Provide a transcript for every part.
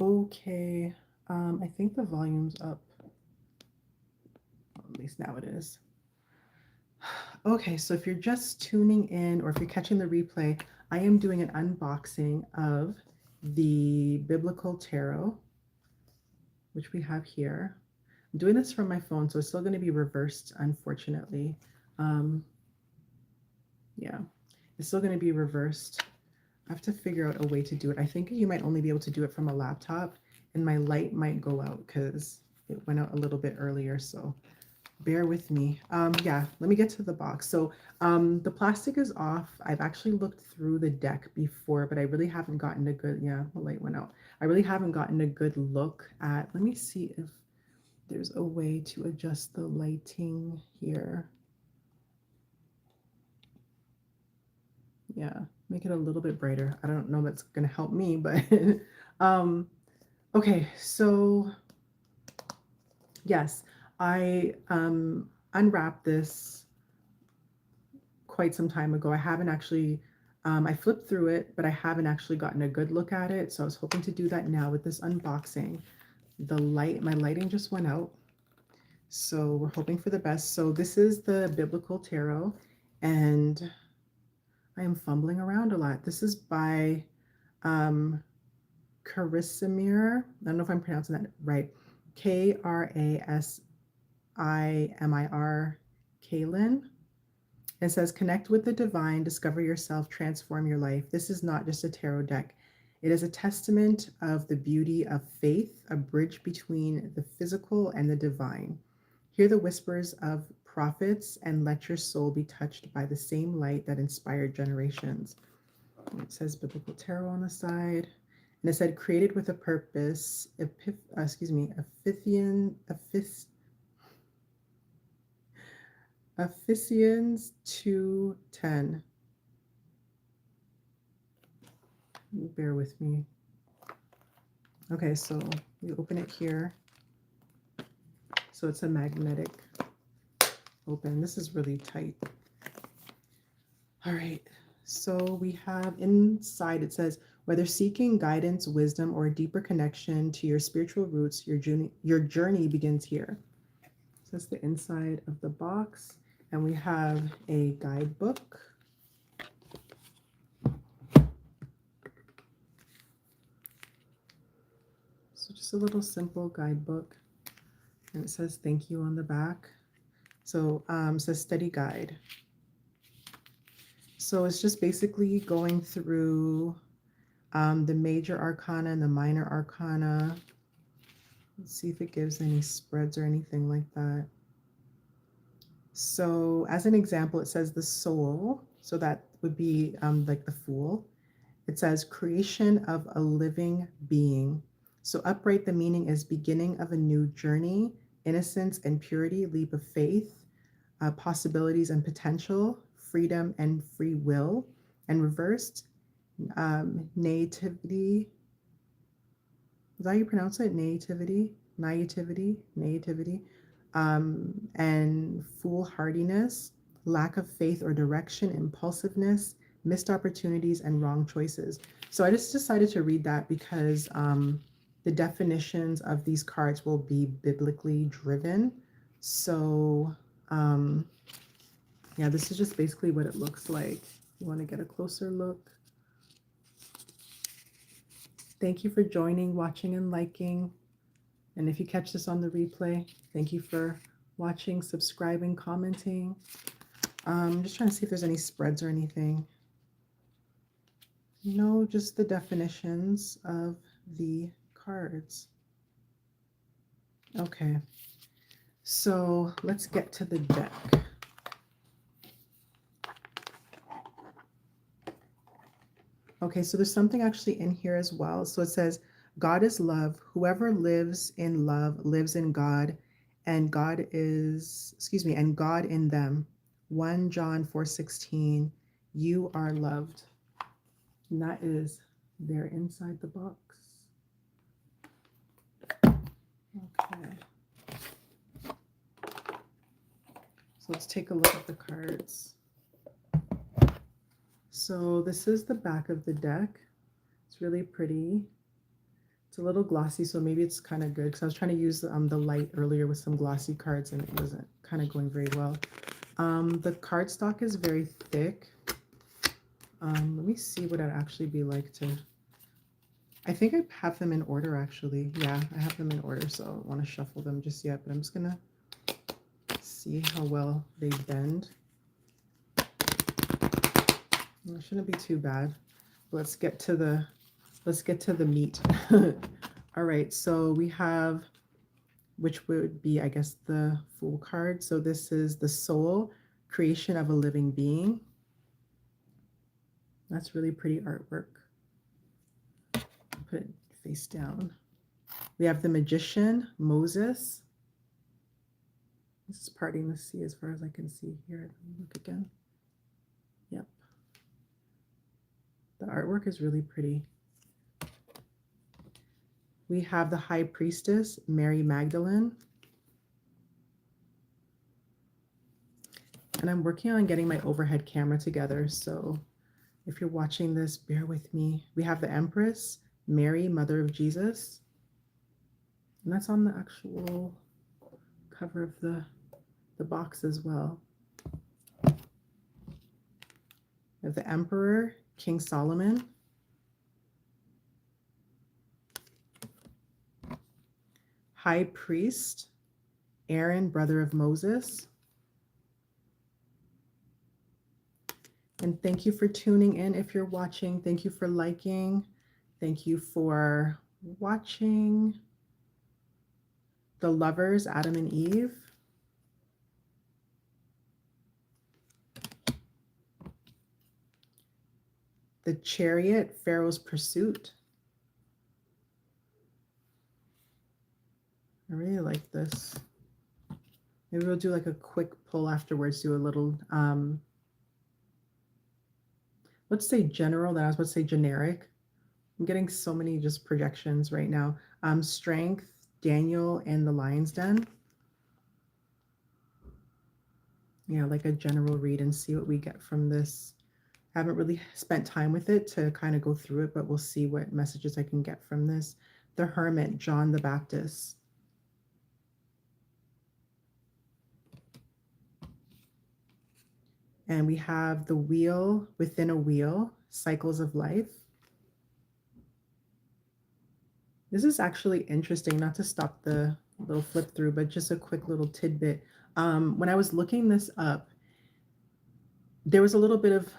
Okay, I think the volume's up. At least now it is. Okay, so if you're just tuning in or if you're catching the replay, I am doing an unboxing of the Biblical Tarot, which we have here. I'm doing this from my phone, so it's still going to be reversed, unfortunately. Um, yeah, it's still going to be reversed. I have to figure out a way to do it. I think you might only be able to do it from a laptop, and my light might go out because it went out a little bit earlier, so bear with me. Yeah, let me get to the box. So the plastic is off. I've actually looked through the deck before, but I really haven't gotten a good, yeah, the light went out. I really haven't gotten a good look at, let me see if there's a way to adjust the lighting here. Yeah, make it a little bit brighter. I don't know if that's gonna help me, but okay, so yes, I unwrapped this quite some time ago. I haven't actually, I flipped through it, but I haven't actually gotten a good look at it. So I was hoping to do that now with this unboxing. My lighting just went out. So we're hoping for the best. So this is the Biblical Tarot, and I am fumbling around a lot. This is by um, Krasimir. I don't know if I'm pronouncing that right. Krasimir Kalin. It says, connect with the divine, discover yourself, transform your life. This is not just a tarot deck. It is a testament of the beauty of faith, a bridge between the physical and the divine. Hear the whispers of prophets and let your soul be touched by the same light that inspired generations. It says Biblical Tarot on the side. And it said, created with a purpose, Ephesians 2:10. Bear with me. Okay, so you open it here. So it's a magnetic open. This is really tight. All right, so we have inside, it says, whether seeking guidance, wisdom, or a deeper connection to your spiritual roots, your journey begins here. So that's the inside of the box. And we have a guidebook. So just a little simple guidebook. And it says thank you on the back. So it says study guide. So it's just basically going through the major arcana and the minor arcana. Let's see if it gives any spreads or anything like that. So as an example, it says the soul. So that would be like the Fool. It says creation of a living being. So upright, the meaning is beginning of a new journey, innocence and purity, leap of faith, possibilities and potential, freedom and free will. And reversed, nativity. Is that how you pronounce it? Naivety, and foolhardiness, lack of faith or direction, impulsiveness, missed opportunities, and wrong choices. So I just decided to read that because the definitions of these cards will be biblically driven. So yeah, this is just basically what it looks like. You want to get a closer look. Thank you for joining, watching, and liking. And if you catch this on the replay, thank you for watching, subscribing, commenting. I'm just trying to see if there's any spreads or anything. No, just the definitions of the cards. Okay, so let's get to the deck. Okay, so there's something actually in here as well. So it says, God is love. Whoever lives in love lives in God, and God in them. 1 John 4:16. You are loved. And that is there inside the box. Okay. So let's take a look at the cards. So this is the back of the deck. It's really pretty. It's a little glossy, so maybe it's kind of good because I was trying to use the light earlier with some glossy cards and it wasn't kind of going very well. The cardstock is very thick. Let me see what it'd actually be like to... I think I have them in order, actually. Yeah, I have them in order, so I don't want to shuffle them just yet, but I'm just going to see how well they bend. It shouldn't be too bad. Let's get to the meat. All right, so we have, which would be, I guess, the Fool card. So this is the soul, creation of a living being. That's really pretty artwork. Put it face down. We have the Magician, Moses. This is parting the sea as far as I can see here. Look again. Yep. The artwork is really pretty. We have the High Priestess, Mary Magdalene. And I'm working on getting my overhead camera together, so if you're watching this, bear with me. We have the Empress, Mary, Mother of Jesus. And that's on the actual cover of the box as well. We have the Emperor, King Solomon. High Priest, Aaron, brother of Moses. And thank you for tuning in if you're watching. Thank you for liking. Thank you for watching. The Lovers, Adam and Eve. The Chariot, Pharaoh's Pursuit. I really like this. Maybe we'll do like a quick pull afterwards, do a little, let's say general, then I was about to say generic. I'm getting so many just projections right now. Strength, Daniel, and the Lion's Den. Yeah, like a general read and see what we get from this. I haven't really spent time with it to kind of go through it, but we'll see what messages I can get from this. The Hermit, John the Baptist. And we have the Wheel Within a Wheel, Cycles of Life. This is actually interesting, not to stop the little flip through, but just a quick little tidbit. When I was looking this up, there was a little bit of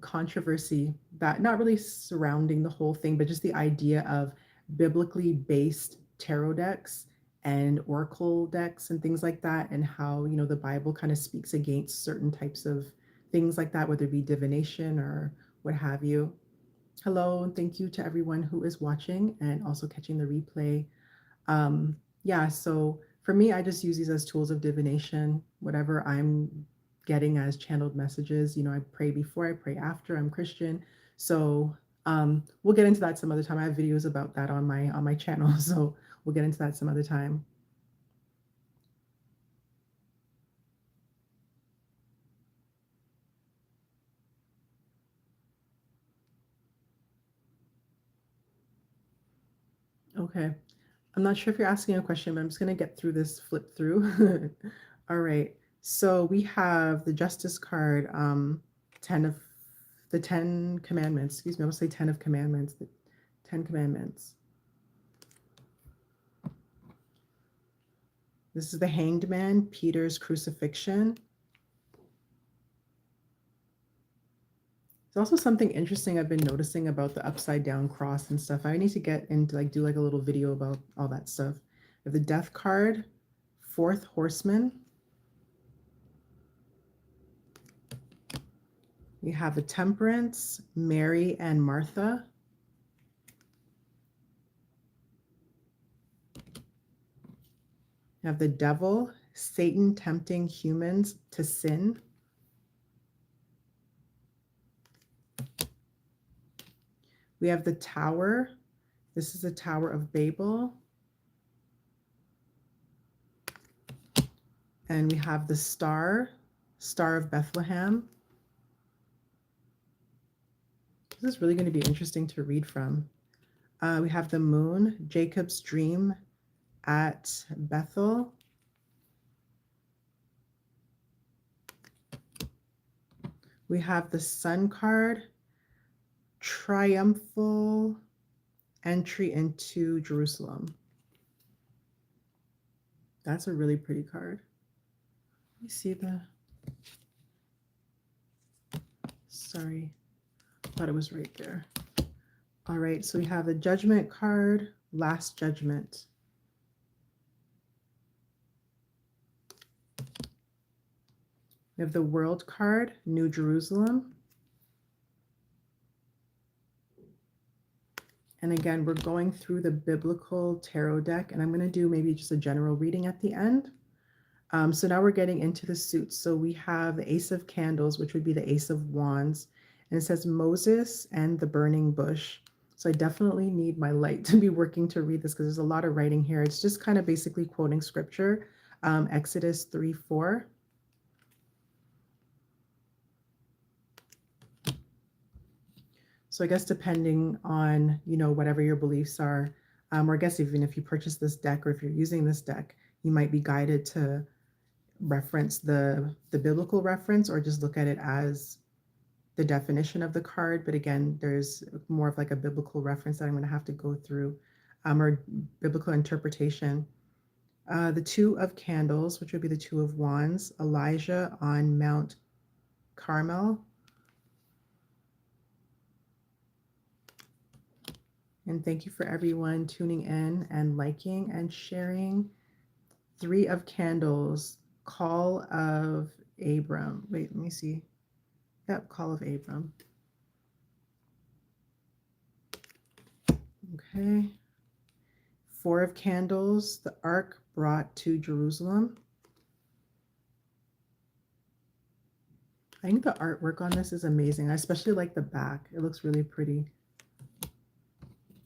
controversy that not really surrounding the whole thing, but just the idea of biblically based tarot decks and oracle decks and things like that, and how, you know, the Bible kind of speaks against certain types of things like that, whether it be divination or what have you. Hello, and thank you to everyone who is watching and also catching the replay. Yeah, so for me, I just use these as tools of divination. Whatever I'm getting as channeled messages, you know, I pray before, I pray after. I'm Christian, so we'll get into that some other time. I have videos about that on my channel, so we'll get into that some other time. Okay. I'm not sure if you're asking a question, but I'm just going to get through this flip through. All right. So we have the Justice card, 10 of the 10 commandments. Excuse me, I will say 10 of commandments. The 10 commandments. This is the Hanged Man, Peter's crucifixion. There's also something interesting I've been noticing about the upside down cross and stuff. I need to get into like do like a little video about all that stuff. We have the Death card, Fourth Horseman. We have the Temperance, Mary and Martha. We have the Devil, Satan tempting humans to sin. We have the Tower. This is the Tower of Babel. And we have the Star, Star of Bethlehem. This is really going to be interesting to read from. We have the moon, Jacob's dream at Bethel. We have the sun card, triumphal entry into Jerusalem. That's a really pretty card. You see the, sorry, thought it was right there. All right, so we have the judgment card, last judgment. We have the world card, New Jerusalem. And again, we're going through the biblical tarot deck, and I'm going to do maybe just a general reading at the end. So now we're getting into the suits. So we have the Ace of Candles, which would be the Ace of Wands. And it says Moses and the burning bush. So I definitely need my light to be working to read this because there's a lot of writing here. It's just kind of basically quoting scripture, Exodus 3:4. So I guess depending on, whatever your beliefs are, or I guess even if you purchase this deck or if you're using this deck, you might be guided to reference the biblical reference or just look at it as the definition of the card. But again, there's more of like a biblical reference that I'm going to have to go through, or biblical interpretation. The Two of Candles, which would be the Two of Wands, Elijah on Mount Carmel. And thank you for everyone tuning in and liking and sharing. Three of Candles, Call of Abram. Wait, let me see. Yep, Call of Abram. Okay. Four of Candles, the Ark brought to Jerusalem. I think the artwork on this is amazing. I especially like the back. It looks really pretty.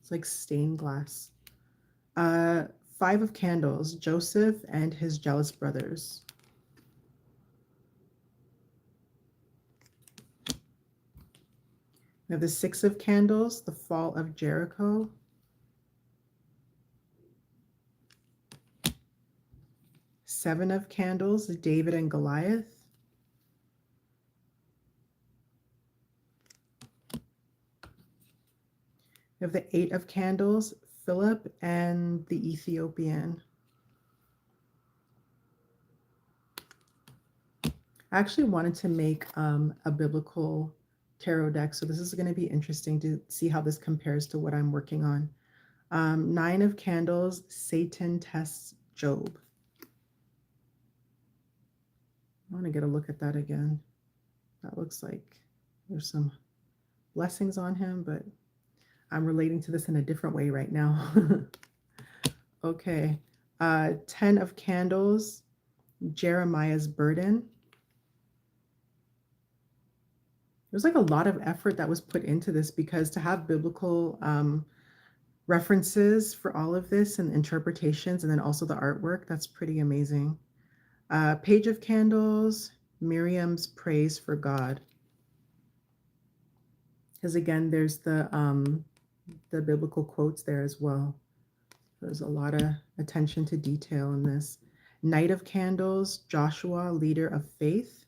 It's like stained glass. Five of Candles, Joseph and his jealous brothers. We have the Six of Candles, the fall of Jericho. Seven of Candles, David and Goliath. We have the Eight of Candles, Philip and the Ethiopian. I actually wanted to make a biblical tarot deck, so this is going to be interesting to see how this compares to what I'm working on. Nine of Candles, Satan tests Job. I want to get a look at that again. That looks like there's some blessings on him, but I'm relating to this in a different way right now. Okay. 10 of Candles, Jeremiah's burden. There's like a lot of effort that was put into this because to have biblical references for all of this and interpretations and then also the artwork, that's pretty amazing. Page of Candles, Miriam's praise for God. Because again, there's the biblical quotes there as well. There's a lot of attention to detail in this. Knight of Candles, Joshua, leader of faith.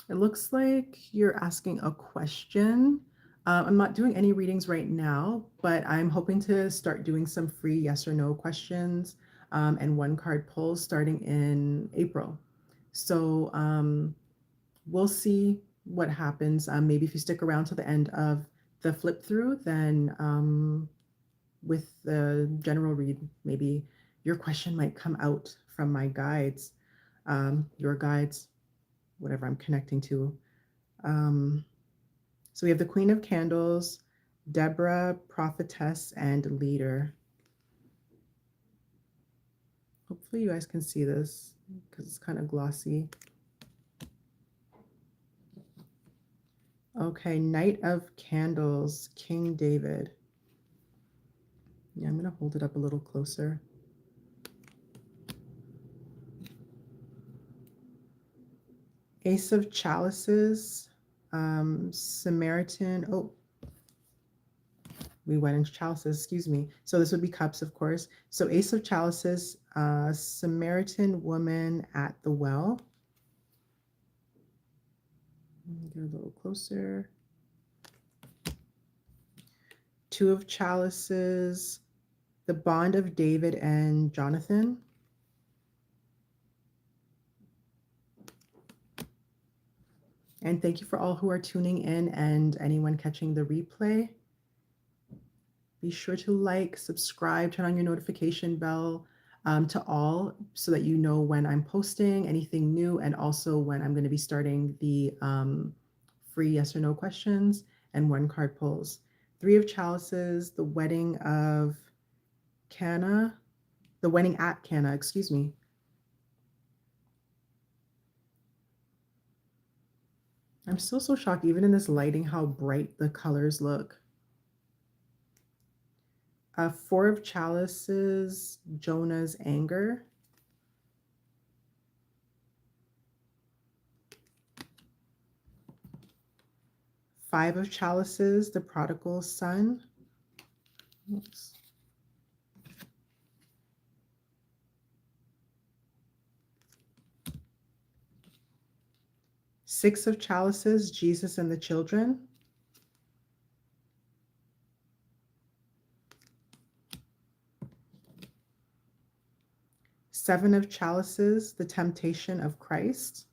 It looks like you're asking a question. I'm not doing any readings right now, but I'm hoping to start doing some free yes or no questions and one card pulls starting in April. So we'll see what happens. Maybe if you stick around to the end of the flip through, then with the general read, maybe your question might come out from my guides, your guides, whatever I'm connecting to. So we have the Queen of Candles, Deborah, prophetess, and leader. Hopefully you guys can see this because it's kind of glossy. Okay, Knight of Candles, King David. Yeah, I'm going to hold it up a little closer. Ace of Chalices, Samaritan. Oh, we went into chalices, excuse me. So this would be cups, of course. So Ace of Chalices, Samaritan woman at the well. Get a little closer. Two of Chalices, the bond of David and Jonathan. And thank you for all who are tuning in and anyone catching the replay. Be sure to like, subscribe, turn on your notification bell to all so that you know when I'm posting anything new and also when I'm going to be starting the free yes or no questions and one card pulls. Three of Chalices, the wedding of Cana, the wedding at Cana, excuse me. I'm still so shocked, even in this lighting, how bright the colors look. Four of Chalices, Jonah's anger. Five of Chalices, the prodigal son. Oops. Six of Chalices, Jesus and the children. Seven of Chalices, the temptation of Christ.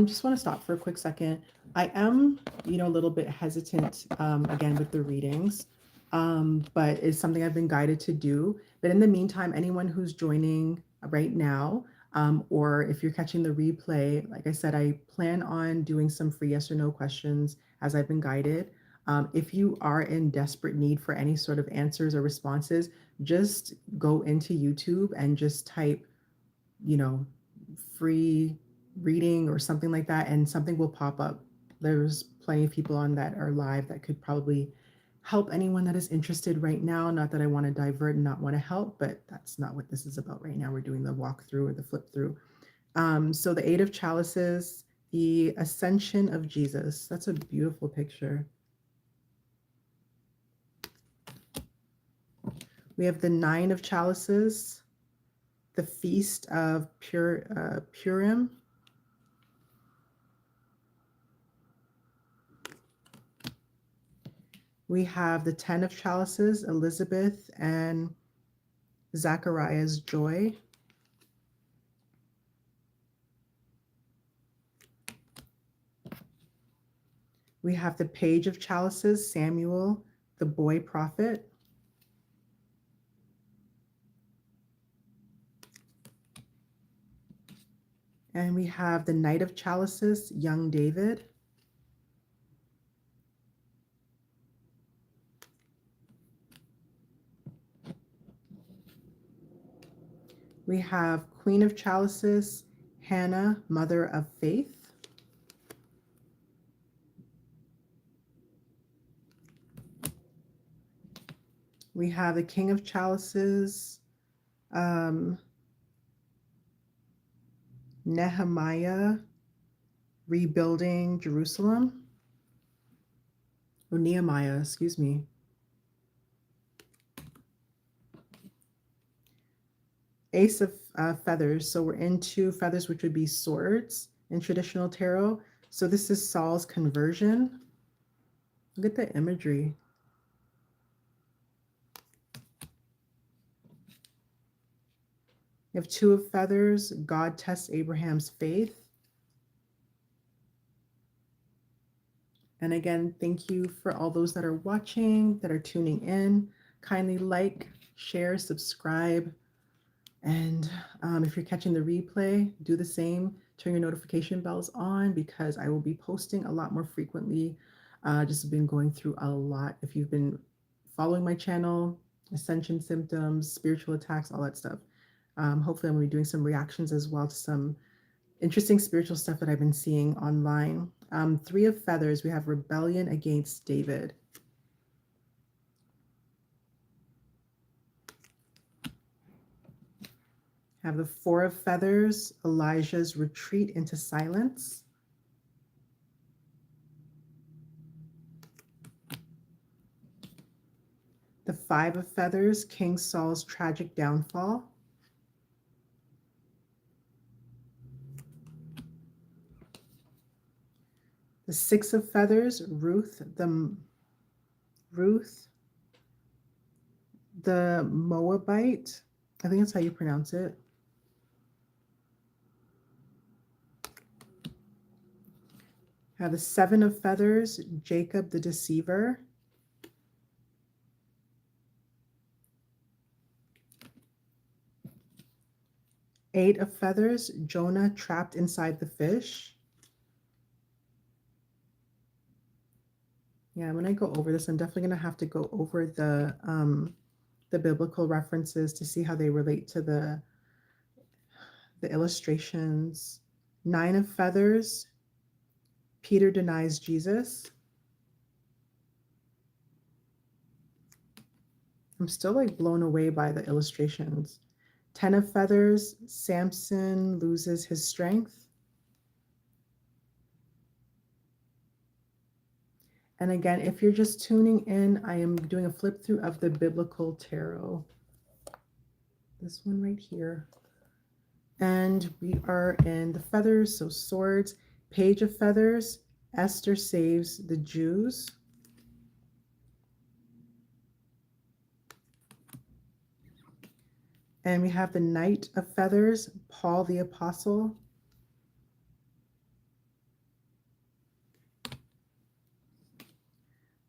Just want to stop for a quick second. I am, a little bit hesitant, again, with the readings, but it's something I've been guided to do. But in the meantime, anyone who's joining right now, or if you're catching the replay, like I said, I plan on doing some free yes or no questions as I've been guided. If you are in desperate need for any sort of answers or responses, just go into YouTube and just type, free reading or something like that, and something will pop up. There's plenty of people on that are live that could probably help anyone that is interested right now. Not that I want to divert and not want to help, but that's not what this is about right now. We're doing the walkthrough or the flip through. So the Eight of Chalices, the Ascension of Jesus. That's a beautiful picture. We have the Nine of Chalices, the Feast of Purim. We have the Ten of Chalices, Elizabeth and Zachariah's joy. We have the Page of Chalices, Samuel, the boy prophet. And we have the Knight of Chalices, young David. We have Queen of Chalices, Hannah, Mother of Faith. We have the King of Chalices, Nehemiah, rebuilding Jerusalem. Or Nehemiah, excuse me. Ace of feathers. So we're into feathers, which would be swords in traditional tarot. So this is Saul's conversion. Look at the imagery. You have Two of feathers. God tests Abraham's faith. And again, thank you for all those that are watching, that are tuning in. Kindly like, share, subscribe. And if you're catching the replay, do the same. Turn your notification bells on because I will be posting a lot more frequently. Just been going through a lot. If you've been following my channel, ascension symptoms, spiritual attacks, all that stuff. Hopefully I'm going to be doing some reactions as well to some interesting spiritual stuff that I've been seeing online. Three of feathers, we have rebellion against David. Have the Four of Feathers, Elijah's retreat into silence. The Five of Feathers, King Saul's tragic downfall. The Six of Feathers, Ruth the Moabite. I think that's how you pronounce it. Have the Seven of Feathers, Jacob the deceiver. Eight of Feathers, Jonah trapped inside the fish. Yeah, when I go over this, I'm definitely going to have to go over the biblical references to see how they relate to the illustrations. Nine of Feathers, Peter denies Jesus. I'm still like blown away by the illustrations. 10 of Feathers, Samson loses his strength. And again, if you're just tuning in, I am doing a flip through of the biblical tarot. This one right here. And we are in the feathers, so swords, Page of Feathers, Esther saves the Jews. And we have the Knight of Feathers, Paul the Apostle.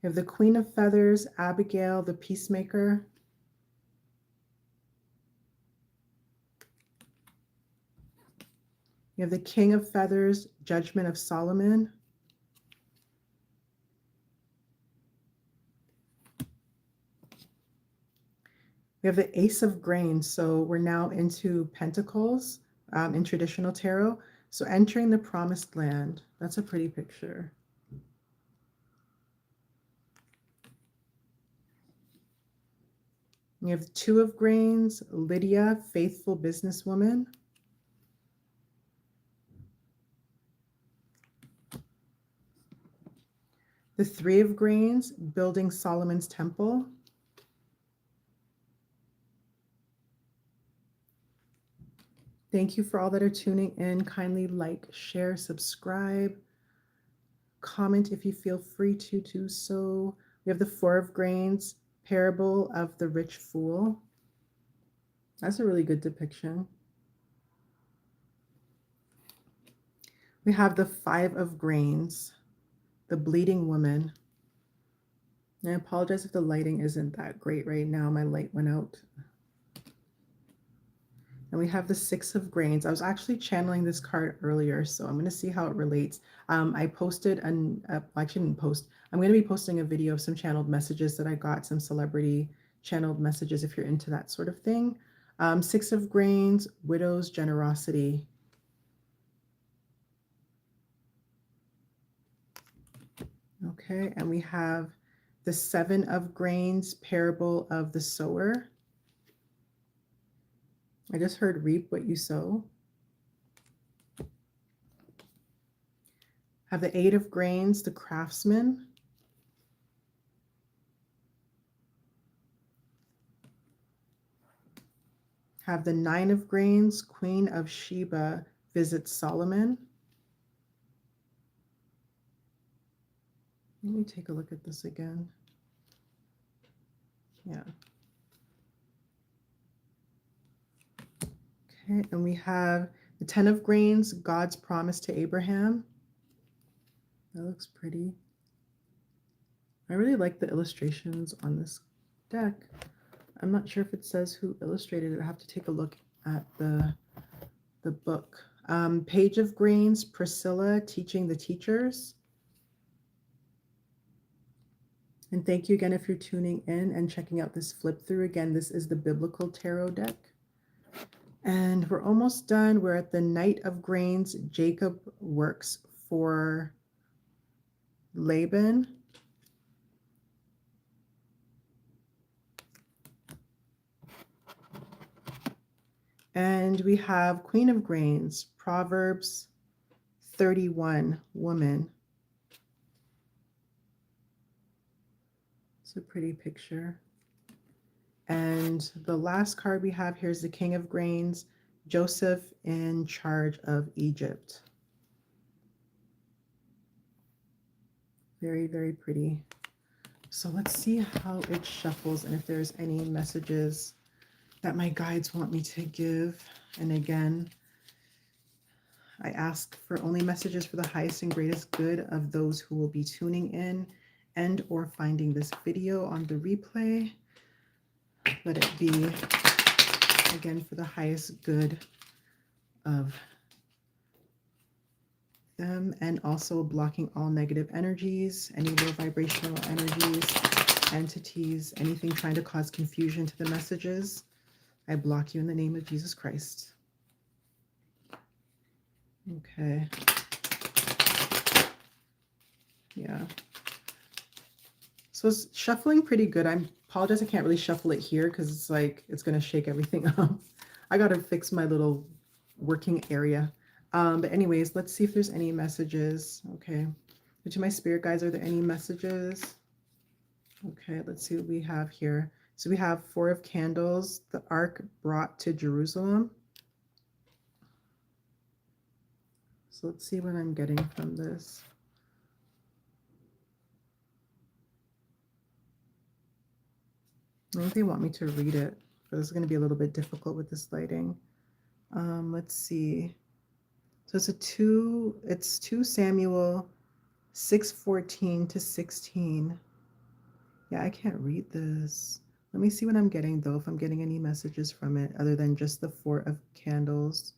We have the Queen of Feathers, Abigail the Peacemaker. We have the King of Feathers, Judgment of Solomon. We have the Ace of Grains, so we're now into Pentacles in traditional tarot. So entering the Promised Land. That's a pretty picture. We have the Two of Grains, Lydia, faithful businesswoman. The Three of Grains, building Solomon's temple. Thank you for all that are tuning in. Kindly like, share, subscribe, comment if you feel free to do so. We have the Four of Grains, parable of the rich fool. That's a really good depiction. We have the Five of Grains, the bleeding woman. And I apologize if the lighting isn't that great right now. My light went out. And we have the Six of Grains. I was actually channeling this card earlier, so I'm going to see how it relates. I posted, I didn't post. I'm going to be posting a video of some channeled messages that I got, some celebrity channeled messages if you're into that sort of thing. Six of Grains, widow's generosity. Okay, and we have the Seven of Grains, parable of the sower. I just heard reap what you sow. Have the Eight of Grains, the craftsman. Have the Nine of Grains, Queen of Sheba visits Solomon. Let me take a look at this again. Yeah. Okay, and we have the Ten of Grains, God's promise to Abraham. That looks pretty. I really like the illustrations on this deck. I'm not sure if it says who illustrated it. I have to take a look at the book. Page of Grains, Priscilla teaching the teachers. And thank you again if you're tuning in and checking out this flip through. Again, this is the Biblical Tarot deck. And we're almost done. We're at the Knight of Grains. Jacob works for Laban. And we have Queen of Grains, Proverbs 31, woman. It's a pretty picture. And the last card we have here is the King of Grains, Joseph in charge of Egypt. Very, very pretty. So let's see how it shuffles and if there's any messages that my guides want me to give. And again, I ask for only messages for the highest and greatest good of those who will be tuning in and or finding this video on the replay. Let it be, again, for the highest good of them, and also blocking all negative energies, any low vibrational energies, entities, anything trying to cause confusion to the messages. I block you in the name of Jesus Christ. Okay. Yeah. So it's shuffling pretty good. I apologize, I can't really shuffle it here because it's like it's going to shake everything up. I got to fix my little working area. But anyways, let's see if there's any messages. Okay. To my spirit guides, are there any messages? Okay, let's see what we have here. So we have 4 of Candles, the ark brought to Jerusalem. So let's see what I'm getting from this. I think they want me to read it, but this is going to be a little bit difficult with this lighting. Let's see. So it's 2 Samuel 6:14 to 16. Yeah, I can't read this. Let me see what I'm getting though, if I'm getting any messages from it other than just the 4 of Candles,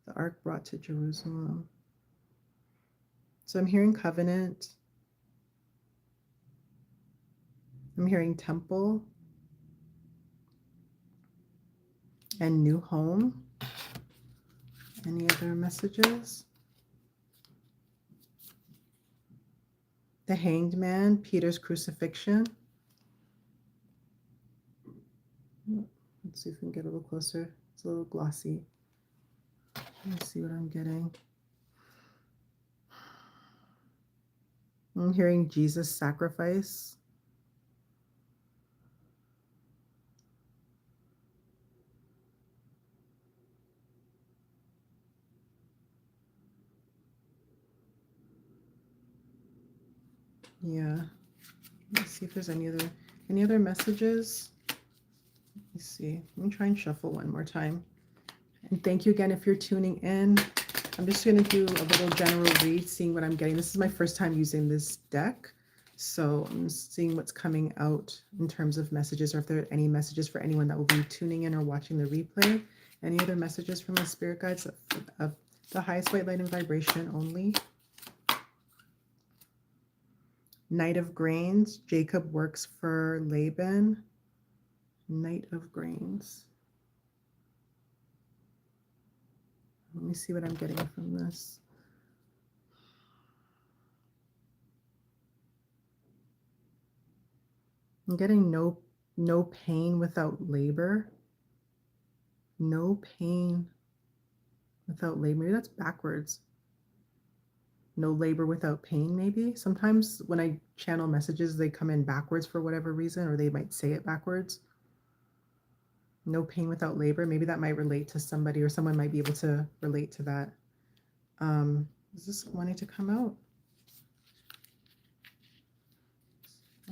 the ark brought to Jerusalem. So I'm hearing covenant. I'm hearing temple and new home. Any other messages? The Hanged Man, Peter's crucifixion. Let's see if we can get a little closer. It's a little glossy. Let's see what I'm getting. I'm hearing Jesus' sacrifice. Yeah. Let's see if there's any other messages. Let's see. Let me try and shuffle one more time. And thank you again if you're tuning in. I'm just going to do a little general read, seeing what I'm getting. This is my first time using this deck, so I'm seeing what's coming out in terms of messages, or if there are any messages for anyone that will be tuning in or watching the replay. Any other messages from my spirit guides of the highest white light and vibration only. Knight of Grains, Jacob works for Laban. Knight of Grains. Let me see what I'm getting from this. I'm getting no pain without labor. No pain without labor. Maybe that's backwards. No labor without pain, maybe. Sometimes when I channel messages, they come in backwards for whatever reason, or they might say it backwards. No pain without labor. Maybe that might relate to somebody, or someone might be able to relate to that. Is this wanting to come out?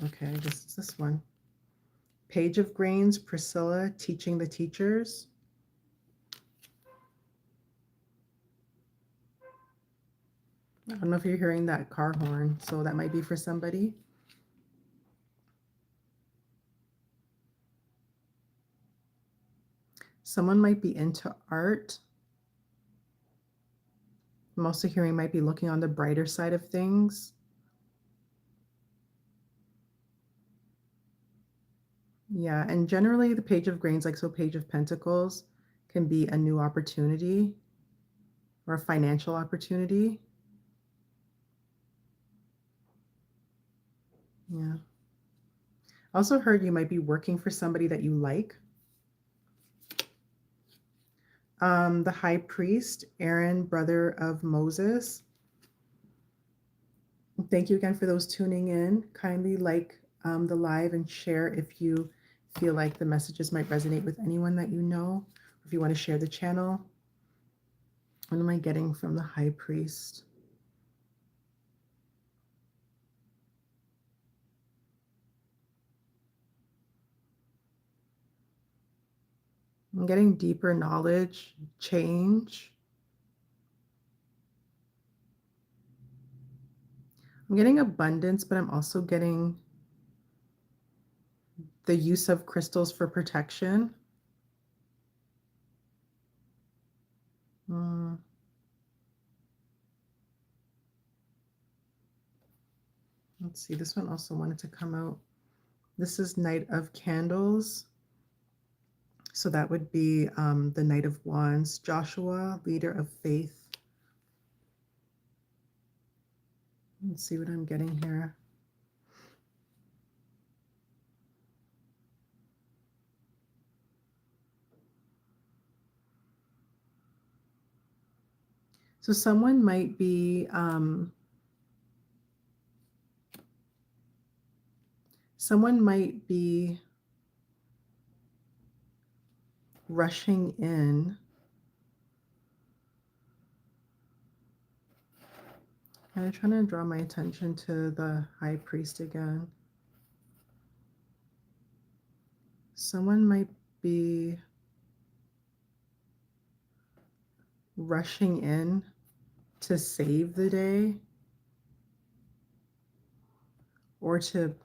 Okay, I guess it's this one. Page of Grains, Priscilla teaching the teachers. I don't know if you're hearing that car horn, so that might be for somebody. Someone might be into art. I'm also hearing might be looking on the brighter side of things. Yeah, and generally the Page of Grains, like so Page of Pentacles, can be a new opportunity or a financial opportunity. Yeah. I also heard you might be working for somebody that you like. The high priest, Aaron, brother of Moses. Thank you again for those tuning in. Kindly like the live and share if you feel like the messages might resonate with anyone that you know. If you want to share the channel. What am I getting from the high priest? I'm getting deeper knowledge, change. I'm getting abundance, but I'm also getting the use of crystals for protection. Let's see, this one also wanted to come out. This is Knight of Candles. So that would be the Knight of Wands, Joshua, leader of faith. Let's see what I'm getting here. So someone might be rushing in. And I'm trying to draw my attention to the high priest again. Someone might be rushing in to save the day or to,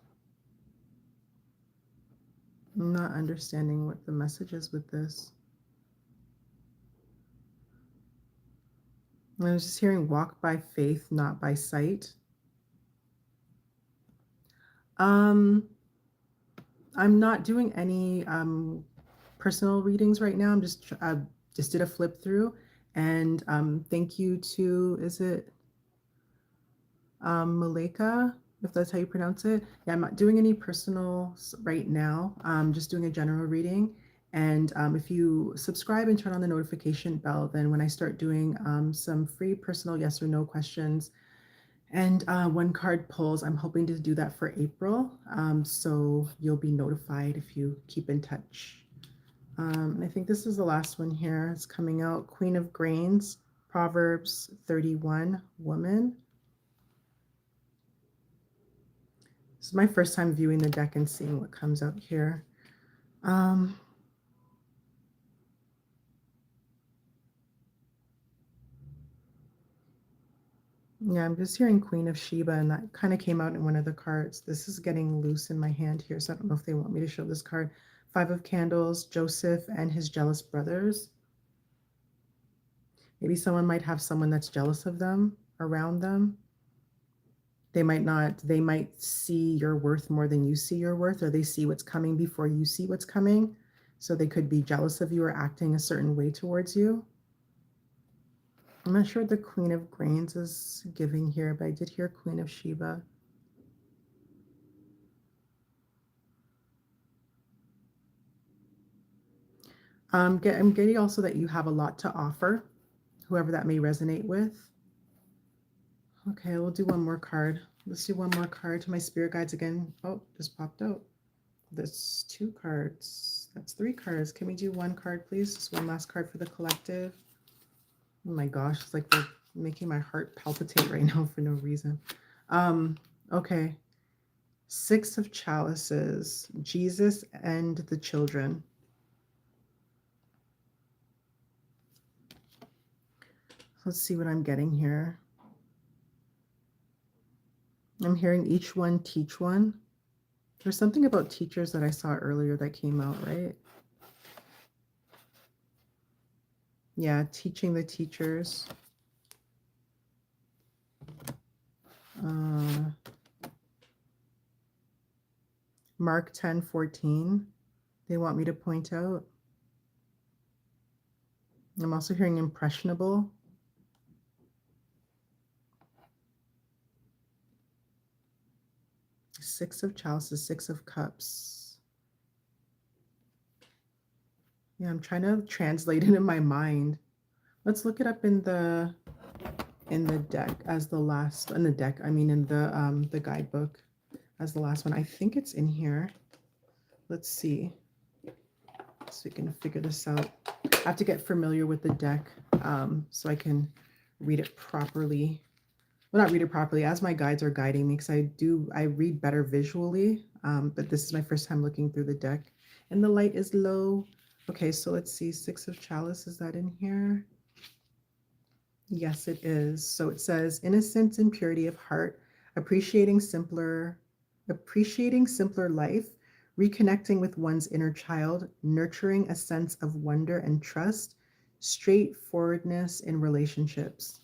I'm not understanding what the message is with this. I was just hearing walk by faith, not by sight. I'm not doing any personal readings right now. I'm just did a flip through, and thank you to, is it Malika, if that's how you pronounce it? Yeah, I'm not doing any personal right now. I'm just doing a general reading. And if you subscribe and turn on the notification bell, then when I start doing some free personal yes or no questions and one card pulls, I'm hoping to do that for April. So you'll be notified if you keep in touch. And I think this is the last one here. It's coming out. Queen of Grains, Proverbs 31, woman. This is my first time viewing the deck and seeing what comes out here. Yeah, I'm just hearing Queen of Sheba, and that kind of came out in one of the cards. This is getting loose in my hand here, so I don't know if they want me to show this card. Five of Candles, Joseph and his jealous brothers. Maybe someone might have someone that's jealous of them, around them. They might see your worth more than you see your worth, or they see what's coming before you see what's coming. So they could be jealous of you or acting a certain way towards you. I'm not sure what the Queen of Grains is giving here, but I did hear Queen of Sheba. I'm getting also that you have a lot to offer, whoever that may resonate with. Okay, we'll do one more card. Let's do one more card to my spirit guides again. Oh, just popped out. That's two cards. That's three cards. Can we do one card, please? Just one last card for the collective. Oh my gosh, it's like they're making my heart palpitate right now for no reason. Okay. Six of Chalices, Jesus and the children. Let's see what I'm getting here. I'm hearing each one teach one. There's something about teachers that I saw earlier that came out, right? Yeah, teaching the teachers. Mark 10:14. They want me to point out. I'm also hearing impressionable. Six of Chalices, Six of Cups. Yeah, I'm trying to translate it in my mind. Let's look it up in the deck as the last in the deck. I mean in the guidebook as the last one. I think it's in here. Let's see. So we can figure this out. I have to get familiar with the deck so I can read it properly. Well, not read it properly as my guides are guiding me because I read better visually. But this is my first time looking through the deck and the light is low. Okay, so let's see. Six of Chalice, is that in here? Yes, it is. So it says innocence and purity of heart, appreciating simpler life, reconnecting with one's inner child, nurturing a sense of wonder and trust, straightforwardness in relationships.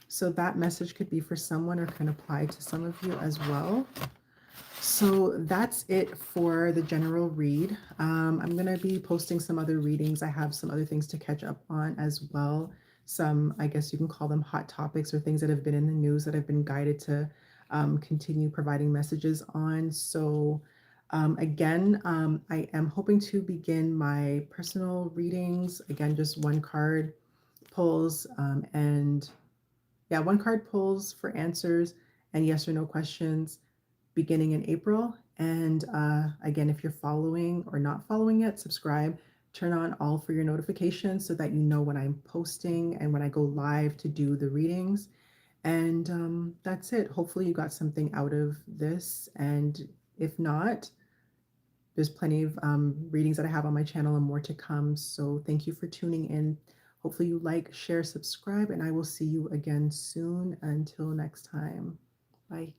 So that message could be for someone or can apply to some of you as well. So that's it for the general read. I'm going to be posting some other readings. I have some other things to catch up on as well. Some, I guess you can call them hot topics or things that have been in the news that I've been guided to continue providing messages on. So again, I am hoping to begin my personal readings. Again, just one card pulls and yeah, one card pulls for answers and yes or no questions beginning in April. And again, if you're following or not following yet, subscribe, turn on all for your notifications so that you know when I'm posting and when I go live to do the readings. And that's it. Hopefully you got something out of this. And if not, there's plenty of readings that I have on my channel and more to come. So thank you for tuning in. Hopefully you like, share, subscribe, and I will see you again soon. Until next time. Bye.